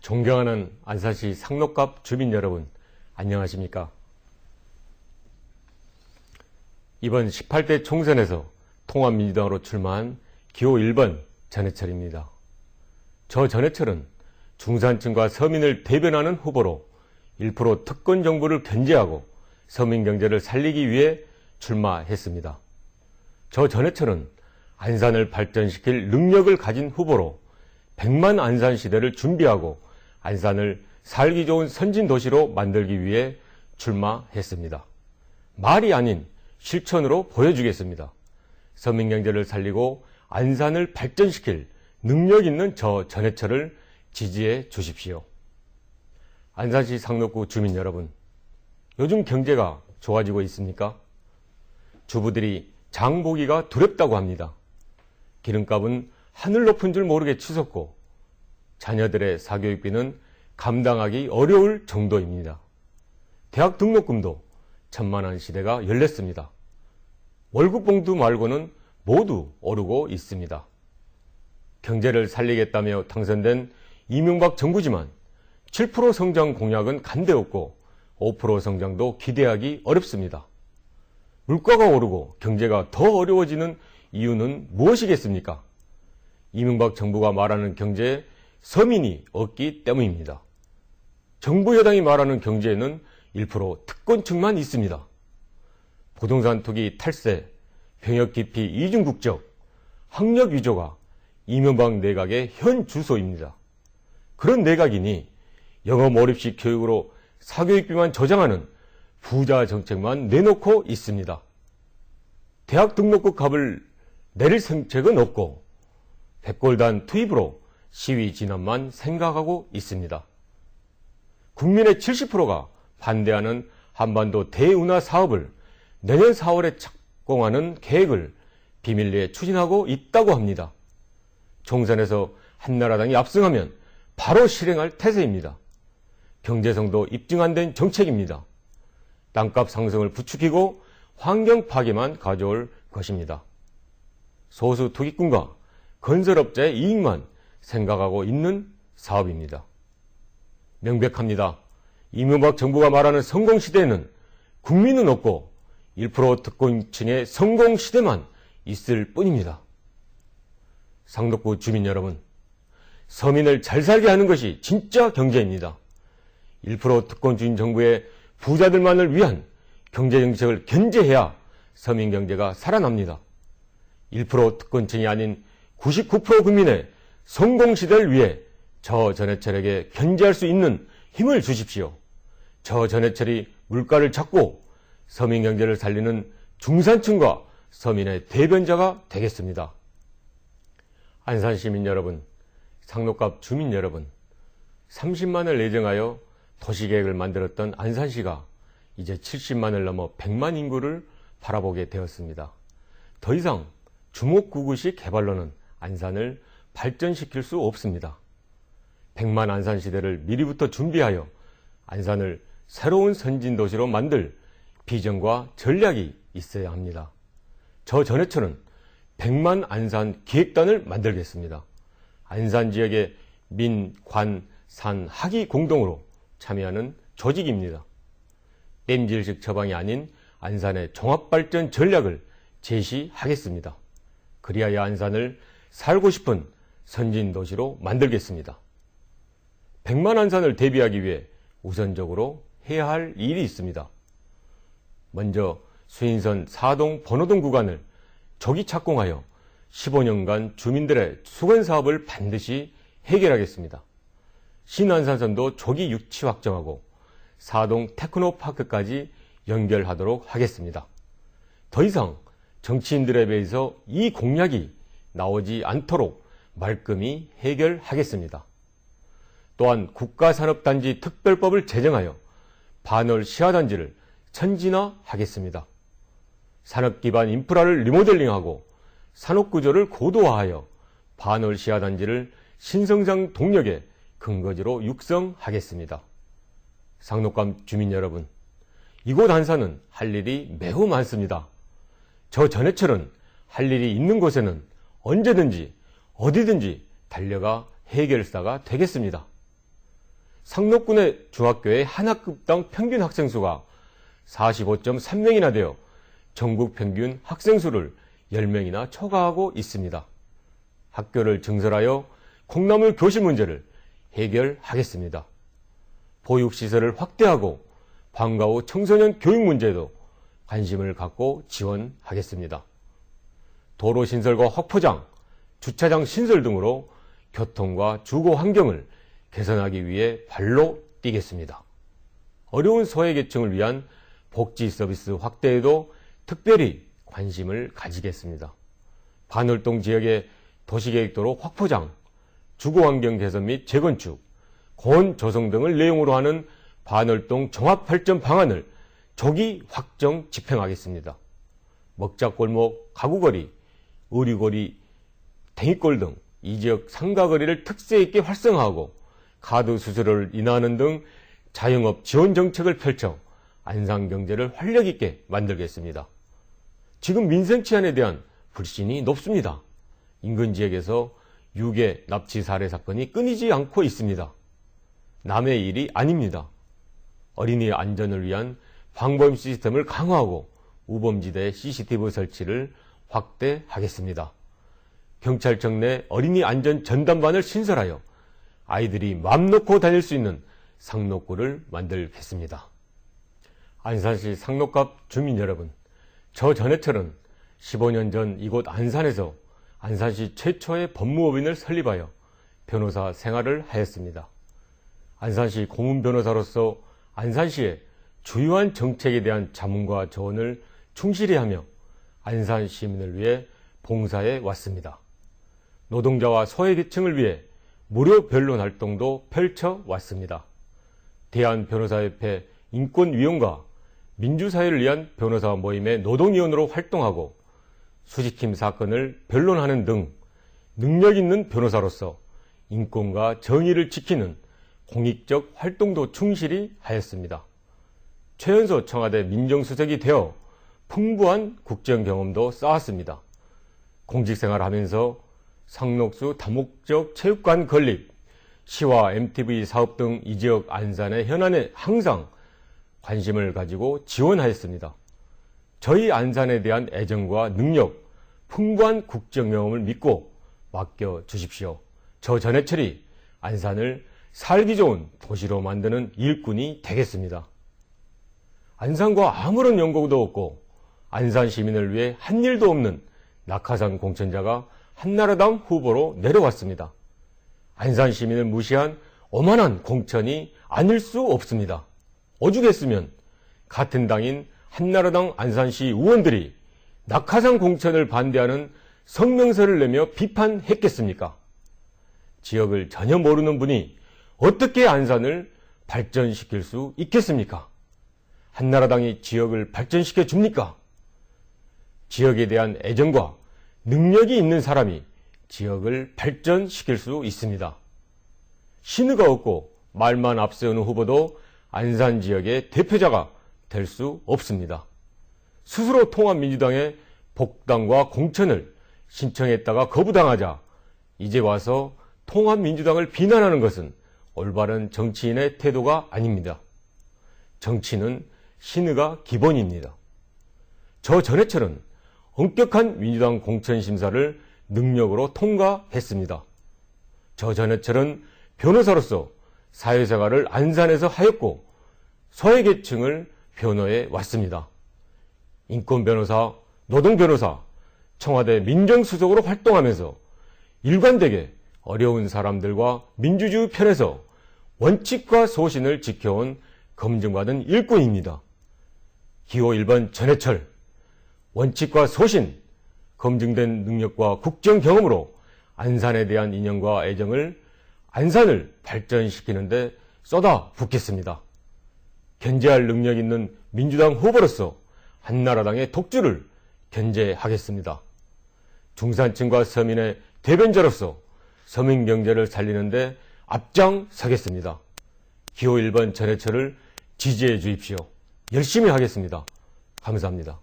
존경하는 안산시 상록갑 주민 여러분, 안녕하십니까? 이번 18대 총선에서 통합민주당으로 출마한 기호 1번 전해철입니다. 저 전해철은 중산층과 서민을 대변하는 후보로 1% 특권 정부를 견제하고 서민 경제를 살리기 위해 출마했습니다. 저 전해철은 안산을 발전시킬 능력을 가진 후보로 100만 안산 시대를 준비하고 안산을 살기 좋은 선진 도시로 만들기 위해 출마했습니다. 말이 아닌 실천으로 보여주겠습니다. 서민 경제를 살리고 안산을 발전시킬 능력 있는 저 전해철을 지지해 주십시오. 안산시 상록구 주민 여러분, 요즘 경제가 좋아지고 있습니까? 주부들이 장 보기가 두렵다고 합니다. 기름값은 하늘 높은 줄 모르게 치솟고 자녀들의 사교육비는 감당하기 어려울 정도입니다. 대학 등록금도 1000만원 시대가 열렸습니다. 월급봉투 말고는 모두 오르고 있습니다. 경제를 살리겠다며 당선된 이명박 정부지만 7% 성장 공약은 간대없고 5% 성장도 기대하기 어렵습니다. 물가가 오르고 경제가 더 어려워지는 이유는 무엇이겠습니까? 이명박 정부가 말하는 경제에 서민이 없기 때문입니다. 정부 여당이 말하는 경제에는 1% 특권층만 있습니다. 부동산 투기 탈세, 병역 기피 이중국적, 학력 위조가 이명박 내각의 현 주소입니다. 그런 내각이니 영어 몰입식 교육으로 사교육비만 저장하는 부자 정책만 내놓고 있습니다. 대학 등록금 값을 내릴 정책은 없고 백골단 투입으로 시위 진압만 생각하고 있습니다. 국민의 70%가 반대하는 한반도 대운하 사업을 내년 4월에 착공하는 계획을 비밀리에 추진하고 있다고 합니다. 총선에서 한나라당이 압승하면 바로 실행할 태세입니다. 경제성도 입증 안 된 정책입니다. 땅값 상승을 부추기고 환경 파괴만 가져올 것입니다. 소수 투기꾼과 건설업자의 이익만 생각하고 있는 사업입니다. 명백합니다. 이명박 정부가 말하는 성공시대에는 국민은 없고 1% 특권층의 성공시대만 있을 뿐입니다. 상록구 주민 여러분, 서민을 잘 살게 하는 것이 진짜 경제입니다. 1% 특권주의 정부의 부자들만을 위한 경제정책을 견제해야 서민 경제가 살아납니다. 1% 특권층이 아닌 99% 국민의 성공시대를 위해 저 전해철에게 견제할 수 있는 힘을 주십시오. 저 전해철이 물가를 잡고 서민 경제를 살리는 중산층과 서민의 대변자가 되겠습니다. 안산 시민 여러분, 상록갑 주민 여러분, 30만을 예정하여 도시계획을 만들었던 안산시가 이제 70만을 넘어 100만 인구를 바라보게 되었습니다. 더 이상 주목구구식 개발로는 안산을 발전시킬 수 없습니다. 100만 안산 시대를 미리부터 준비하여 안산을 새로운 선진도시로 만들 비전과 전략이 있어야 합니다. 저 전해철은 100만 안산 기획단을 만들겠습니다. 안산 지역의 민, 관, 산, 학이 공동으로 참여하는 조직입니다. 땜질식 처방이 아닌 안산의 종합발전 전략을 제시하겠습니다. 그리하여 안산을 살고 싶은 선진도시로 만들겠습니다. 100만 안산을 대비하기 위해 우선적으로 해야 할 일이 있습니다. 먼저 수인선 사동 번호동 구간을 조기 착공하여 15년간 주민들의 수건사업을 반드시 해결하겠습니다. 신안산선도 조기 유치 확정하고 사동 테크노파크까지 연결하도록 하겠습니다. 더 이상 정치인들에 비해서 이 공약이 나오지 않도록 말끔히 해결하겠습니다. 또한 국가산업단지 특별법을 제정하여 반월 시야단지를 천진화하겠습니다. 산업기반 인프라를 리모델링하고 산업구조를 고도화하여 반월 시야단지를 신성장 동력의 근거지로 육성하겠습니다. 상록감 주민 여러분, 이곳 안산은 할 일이 매우 많습니다. 저 전해철은 할 일이 있는 곳에는 언제든지 어디든지 달려가 해결사가 되겠습니다. 상록군의 중학교의 한 학급당 평균 학생 수가 45.3명이나 되어 전국 평균 학생 수를 10명이나 초과하고 있습니다. 학교를 증설하여 콩나물 교실 문제를 해결하겠습니다. 보육시설을 확대하고 방과 후 청소년 교육 문제에도 관심을 갖고 지원하겠습니다. 도로 신설과 확포장, 주차장 신설 등으로 교통과 주거 환경을 개선하기 위해 발로 뛰겠습니다. 어려운 소외계층을 위한 복지 서비스 확대에도 특별히 관심을 가지겠습니다. 반월동 지역의 도시계획도로 확포장, 주거환경 개선 및 재건축, 공원 조성 등을 내용으로 하는 반월동 종합발전 방안을 조기 확정 집행하겠습니다. 먹자골목, 가구거리, 의류거리, 댕이골 등 이 지역 상가거리를 특색 있게 활성화하고 카드 수수료를 인하하는 등 자영업 지원 정책을 펼쳐 안산경제를 활력 있게 만들겠습니다. 지금 민생 치안에 대한 불신이 높습니다. 인근 지역에서 유괴, 납치 살해 사건이 끊이지 않고 있습니다. 남의 일이 아닙니다. 어린이 안전을 위한 방범 시스템을 강화하고 우범지대 CCTV 설치를 확대하겠습니다. 경찰청 내 어린이 안전 전담반을 신설하여 아이들이 맘 놓고 다닐 수 있는 상록구를 만들겠습니다. 안산시 상록갑 주민 여러분, 저 전해철은 15년 전 이곳 안산에서 안산시 최초의 법무법인을 설립하여 변호사 생활을 하였습니다. 안산시 고문변호사로서 안산시의 주요한 정책에 대한 자문과 조언을 충실히 하며 안산 시민을 위해 봉사해 왔습니다. 노동자와 소외계층을 위해 무료 변론 활동도 펼쳐 왔습니다. 대한변호사협회 인권위원과 민주사회를 위한 변호사 모임의 노동위원으로 활동하고 수지킴 사건을 변론하는 등 능력 있는 변호사로서 인권과 정의를 지키는 공익적 활동도 충실히 하였습니다. 최연소 청와대 민정수석이 되어 풍부한 국정 경험도 쌓았습니다. 공직생활을 하면서 상록수 다목적 체육관 건립, 시와 MTV 사업 등 이 지역 안산의 현안에 항상 관심을 가지고 지원하였습니다. 저희 안산에 대한 애정과 능력, 풍부한 국정 경험을 믿고 맡겨주십시오. 저 전해철이 안산을 살기 좋은 도시로 만드는 일꾼이 되겠습니다. 안산과 아무런 연고도 없고 안산 시민을 위해 한 일도 없는 낙하산 공천자가 한나라당 후보로 내려왔습니다. 안산 시민을 무시한 오만한 공천이 아닐 수 없습니다. 오죽했으면 같은 당인 한나라당 안산시 의원들이 낙하산 공천을 반대하는 성명서를 내며 비판했겠습니까? 지역을 전혀 모르는 분이 어떻게 안산을 발전시킬 수 있겠습니까? 한나라당이 지역을 발전시켜 줍니까? 지역에 대한 애정과 능력이 있는 사람이 지역을 발전시킬 수 있습니다. 신의가 없고 말만 앞세우는 후보도 안산 지역의 대표자가 될 수 없습니다. 스스로 통합민주당의 복당과 공천을 신청했다가 거부당하자 이제 와서 통합민주당을 비난하는 것은 올바른 정치인의 태도가 아닙니다. 정치는 신의가 기본입니다. 저 전해철은 엄격한 민주당 공천심사를 능력으로 통과했습니다. 저 전해철은 변호사로서 사회생활을 안산에서 하였고 소외계층을 변호해 왔습니다. 인권변호사, 노동변호사, 청와대 민정수석으로 활동하면서 일관되게 어려운 사람들과 민주주의 편에서 원칙과 소신을 지켜온 검증받은 일꾼입니다. 기호 1번 전해철, 원칙과 소신, 검증된 능력과 국정 경험으로 안산에 대한 인연과 애정을 안산을 발전시키는 데 쏟아붓겠습니다. 견제할 능력 있는 민주당 후보로서 한나라당의 독주를 견제하겠습니다. 중산층과 서민의 대변자로서 서민 경제를 살리는 데 앞장서겠습니다. 기호 1번 전해철을 지지해 주십시오. 열심히 하겠습니다. 감사합니다.